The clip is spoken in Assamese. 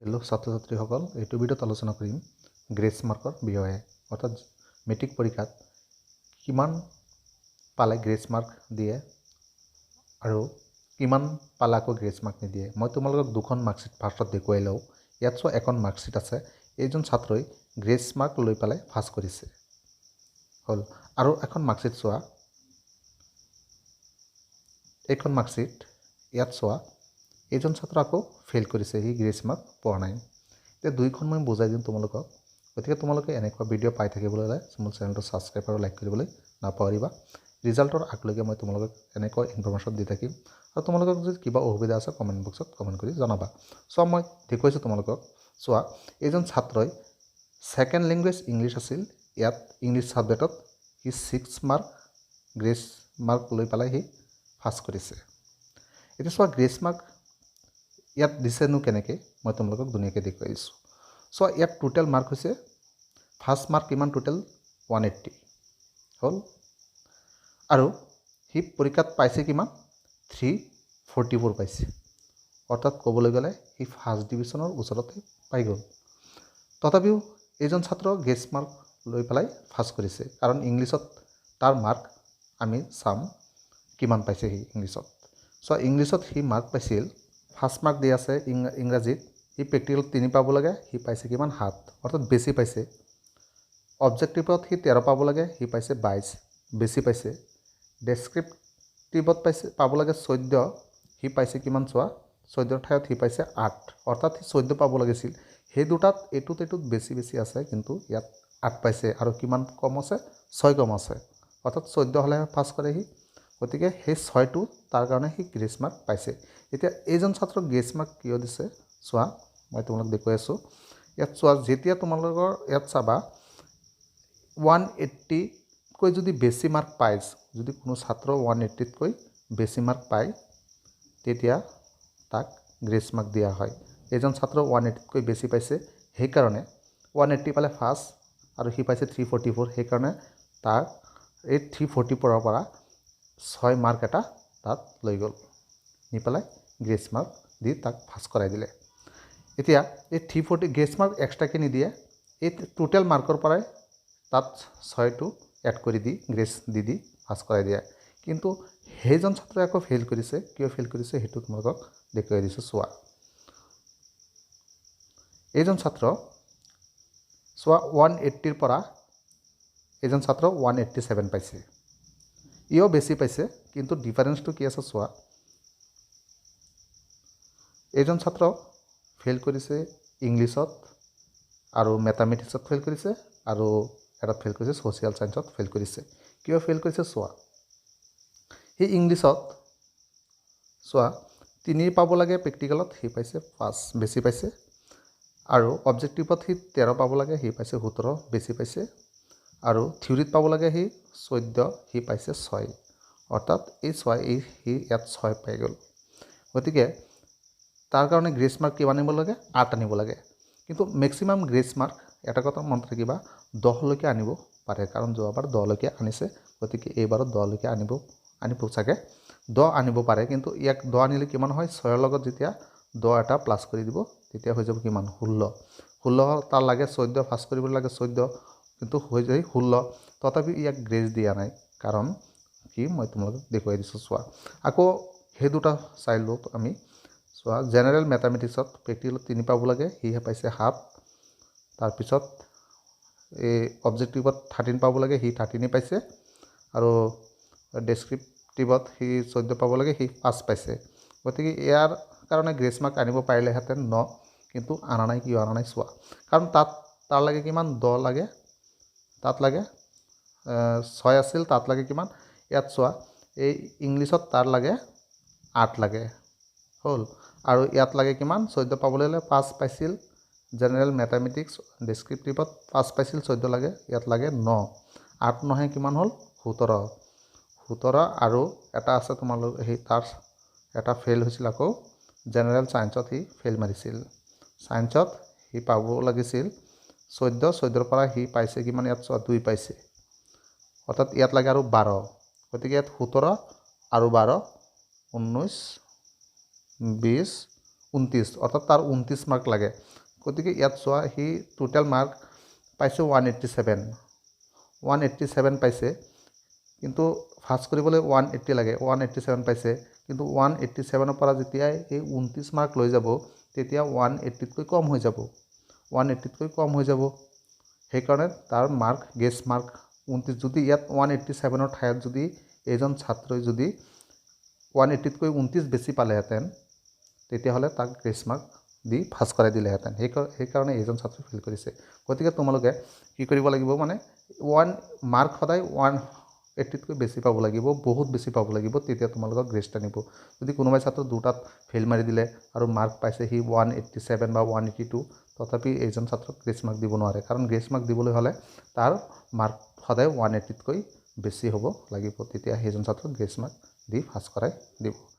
হেল্ল' ছাত্ৰ ছাত্ৰীসকল, এইটো ভিডিঅ'ত আলোচনা কৰিম গ্ৰেছ মাৰ্কৰ বিষয়ে। অৰ্থাৎ মেট্ৰিক পৰীক্ষাত কিমান পালে গ্ৰেছ মাৰ্ক দিয়ে আৰু কিমান পালে আকৌ গ্ৰেছ মাৰ্ক নিদিয়ে। মই তোমালোকক দুখন মাৰ্কশ্বিট ফাৰ্ষ্টত দেখুৱাই লওঁ। ইয়াত চোৱা, এখন মাৰ্কশ্বিট আছে। এইজন ছাত্ৰই গ্ৰেছ মাৰ্ক লৈ পেলাই পাছ কৰিছে হ'ল। আৰু এখন মাৰ্কশ্বিট চোৱা, এইখন মাৰ্কশ্বিট ইয়াত চোৱা, এইজন ছাত্ৰ আকৌ ফেইল কৰিছে, সি গ্ৰেছ মাৰ্ক পোৱা নাই। এতিয়া দুইখন মই বুজাই দিম তোমালোকক। গতিকে তোমালোকে এনেকুৱা ভিডিঅ' পাই থাকিবলৈ হ'লে মোৰ চেনেলটো ছাবস্ক্ৰাইব আৰু লাইক কৰিবলৈ নাপাহৰিবা। ৰিজাল্টৰ আগলৈকে মই তোমালোকক এনেকুৱা ইনফৰ্মেশ্যন দি থাকিম। আৰু তোমালোকক যদি কিবা অসুবিধা আছে কমেণ্ট বক্সত কমেণ্ট কৰি জনাবা। চ' মই দেখুৱাইছোঁ তোমালোকক। চোৱা, এইজন ছাত্ৰই ছেকেণ্ড লেংগুৱেজ ইংলিছ আছিল। ইয়াত ইংলিছ ছাবজেক্টত সি 6 মাৰ্ক গ্ৰেছ মাৰ্ক লৈ পেলাই সি পাছ কৰিছে। এতিয়া চোৱা, গ্ৰেছ মাৰ্ক ইয়াত দিছেনো কেনেকৈ, মই তোমালোকক ধুনীয়াকৈ দেখুৱাই দিছোঁ। চ' ইয়াত টোটেল মাৰ্ক হৈছে, ফাৰ্ষ্ট মাৰ্ক কিমান, টোটেল 180 হ'ল। আৰু সি পৰীক্ষাত পাইছে কিমান, 344 পাইছে। অৰ্থাৎ ক'বলৈ গ'লে সি ফাৰ্ষ্ট ডিভিজনৰ ওচৰতে পাই গ'ল। তথাপিও এইজন ছাত্ৰ গ্ৰেছ মাৰ্ক লৈ পেলাই পাছ কৰিছে, কাৰণ ইংলিছত তাৰ মাৰ্ক আমি চাম কিমান পাইছে সি ইংলিছত। চ' ইংলিছত সি মাৰ্ক পাইছিল, ফাৰ্ষ্ট মাৰ্ক দি আছে ইংৰাজীত, সি প্ৰেক্টিকেলত 3 পাব লাগে, সি পাইছে কিমান, 7, অৰ্থাৎ বেছি পাইছে। অবজেক্টিভত সি 13 পাব লাগে, সি পাইছে 22, বেছি পাইছে। ডেছক্ৰিপটিভত পাব লাগে 14, সি পাইছে কিমান চোৱা, 14ৰ ঠাইত সি পাইছে 8, অৰ্থাৎ সি 14 পাব লাগিছিল। সেই দুটাত এইটোত বেছি আছে, কিন্তু ইয়াত 8 পাইছে। আৰু কিমান কম আছে, 6 কম আছে, অৰ্থাৎ 14 হ'লেহে পাছ কৰে সি। গতিকে সেই 6টো তাৰ কাৰণে সি গ্ৰেছ মাৰ্ক পাইছে। এতিয়া এইজন ছাত্ৰক গ্ৰেছ মাৰ্ক কিয় দিছে চোৱা, মই তোমালোক দেখুৱাই আছোঁ। ইয়াত চোৱা, যেতিয়া তোমালোকৰ ইয়াত চাবা 180তকৈ যদি বেছি মাৰ্ক পায়, যদি কোনো ছাত্ৰ 180তকৈ বেছি মাৰ্ক পায়, তেতিয়া তাক গ্ৰেছ মাৰ্ক দিয়া হয়। এইজন ছাত্ৰ 180তকৈ বেছি পাইছে, সেইকাৰণে 180 পালে ফাৰ্ষ্ট, আৰু সি পাইছে 344, সেইকাৰণে তাক এই 344ৰ পৰা 6 মাৰ্ক এটা তাত লৈ গ'ল, নি পেলাই গ্ৰেছ মাৰ্ক দি তাক পাছ কৰাই দিলে। এতিয়া এই 340 গ্ৰেছ মাৰ্ক এক্সট্ৰাকৈ নিদিয়ে, এই টোটেল মাৰ্কৰ পৰাই তাত 6টো এড কৰি দি গ্ৰেছ দি পাছ কৰাই দিয়ে। কিন্তু সেইজন ছাত্ৰই আকৌ ফেইল কৰিছে। কিয় ফেইল কৰিছে সেইটো তোমালোকক দেখুৱাই দিছোঁ। চোৱা, এইজন ছাত্ৰ চোৱা, 180ৰ পৰা এইজন ছাত্ৰ 187 পাইছে। ইও বেছি পাইছে, কিন্তু ডিফাৰেঞ্চটো কি আছে চোৱা। এইজন ছাত্ৰ ফেইল কৰিছে ইংলিছত আৰু মেথামেটিক্সত ফেইল কৰিছে, আৰু এটাত ফেইল কৰিছে ছ'চিয়েল ছায়েন্সত ফেইল কৰিছে। কিয় ফেইল কৰিছে চোৱা, সি ইংলিছত চোৱা 3 পাব লাগে, প্ৰেক্টিকেলত সি পাইছে 5, বেছি পাইছে। আৰু অবজেক্টিভত সি 13 পাব লাগে, সি পাইছে 17, বেছি পাইছে। আৰু থিয়ৰীত পাব লাগে সি 14, সি পাইছে 6, অৰ্থাৎ এই 6 সি ইয়াত 6 পাই গ'ল। গতিকে তাৰ কাৰণে গ্ৰেছ মাৰ্ক কিমান আনিব লাগে, 8 আনিব লাগে। কিন্তু মেক্সিমাম গ্ৰেছ মাৰ্ক এটা কথা মনত ৰাখিবা, 10লৈকে আনিব পাৰে, কাৰণ যোৱাবাৰ 10লৈকে আনিছে। গতিকে এইবাৰত 10লৈকে আনিব চাগে, 10 আনিব পাৰে। কিন্তু ইয়াক 10 আনিলে কিমান হয়, 6ৰ লগত যেতিয়া 10 এটা প্লাছ কৰি দিব, তেতিয়া হৈ যাব কিমান, 16 তাৰ লাগে 14 পাছ কৰিব লাগে 14, কিন্তু হৈ যায় 16। তথাপি ইয়াক গ্ৰেছ দিয়া নাই, কাৰণ কি মই তোমালোকক দেখুৱাই দিছোঁ। চোৱা, আকৌ সেই দুটা চাই লওঁ আমি। চোৱা, জেনেৰেল মেথামেটিক্সত প্ৰেক্টিকেলত 3 পাব লাগে, সিহে পাইছে 7। তাৰপিছত এই অবজেক্টিভত 13 পাব লাগে, সি 13 পাইছে। আৰু ডেছক্ৰিপটিভত সি 14 পাব লাগে, সি 5 পাইছে। গতিকে ইয়াৰ কাৰণে গ্ৰেছ মাৰ্ক আনিব পাৰিলেহেঁতেন 9, কিন্তু অনা নাই। কিয় অনা নাই চোৱা, কাৰণ তাৰ লাগে কিমান, 10 লাগে, তাত লাগে 6 আছিল, তাত লাগে কিমান, ইয়াত চোৱা, এই ইংলিছত তাৰ লাগে 8 লাগে হ'ল। আৰু ইয়াত লাগে কিমান, 14 পাবলৈ হ'লে 5 পাইছিল। জেনেৰেল মেথামেটিক্স ডেছক্ৰিপটিভত 5 পাইছিল, 14 লাগে, ইয়াত লাগে 9, 8 নহয় কিমান হ'ল, 17। আৰু এটা আছে তোমালোক, সেই তাৰ এটা ফেইল হৈছিল। আকৌ জেনেৰেল ছায়েন্সত সি ফেইল মাৰিছিল। ছায়েন্সত সি পাব লাগিছিল 14ৰ পৰা সি পাইছে কিমান, ইয়াত 2 পাইছে, অৰ্থাৎ ইয়াত লাগে আৰু 12। গতিকে ইয়াত 17 আৰু 12, 19, 20, 29 অৰ্থাৎ তাৰ 29 মাৰ্ক লাগে গতিকে ইয়াত চোৱা সি টোটেল মাৰ্ক পাইছে 187 পাইছে কিন্তু ফাৰ্ষ্ট কৰিবলৈ 180 লাগে 187 পাইছে কিন্তু 187ৰ পৰা যেতিয়া এই 29 মাৰ্ক লৈ যাব তেতিয়া 180তকৈ কম হৈ যাব 180তকৈ কম হৈ যাব সেইকাৰণে তাৰ মাৰ্ক গেছ মাৰ্ক 29 যদি ইয়াত 187ৰ ঠাইত যদি এজন ছাত্ৰই যদি 180তকৈ 29 বেছি পালেহেঁতেন তেতিয়াহ'লে তাক গ্ৰেছ মাৰ্ক দি পাছ কৰাই দিলেহেঁতেন সেইকাৰণে এইজন ছাত্ৰই ফেইল কৰিছে গতিকে তোমালোকে কি কৰিব লাগিব মানে মাৰ্ক সদায় 180তকৈ বেছি পাব লাগিব বহুত বেছি পাব লাগিব তেতিয়া তোমালোকক গ্ৰেছ টানিব যদি কোনোবাই ছাত্ৰ দুটাত ফেইল মাৰি দিলে আৰু মাৰ্ক পাইছে সি 187 বা 182 তথাপি এইজন ছাত্ৰক গ্ৰেছ মাৰ্ক দিব নোৱাৰে কাৰণ গ্ৰেছ মাৰ্ক দিবলৈ হ'লে তাৰ মাৰ্ক সদায় 180তকৈ বেছি হ'ব লাগিব তেতিয়া সেইজন ছাত্ৰক গ্ৰেছ মাৰ্ক দি পাছ কৰাই দিব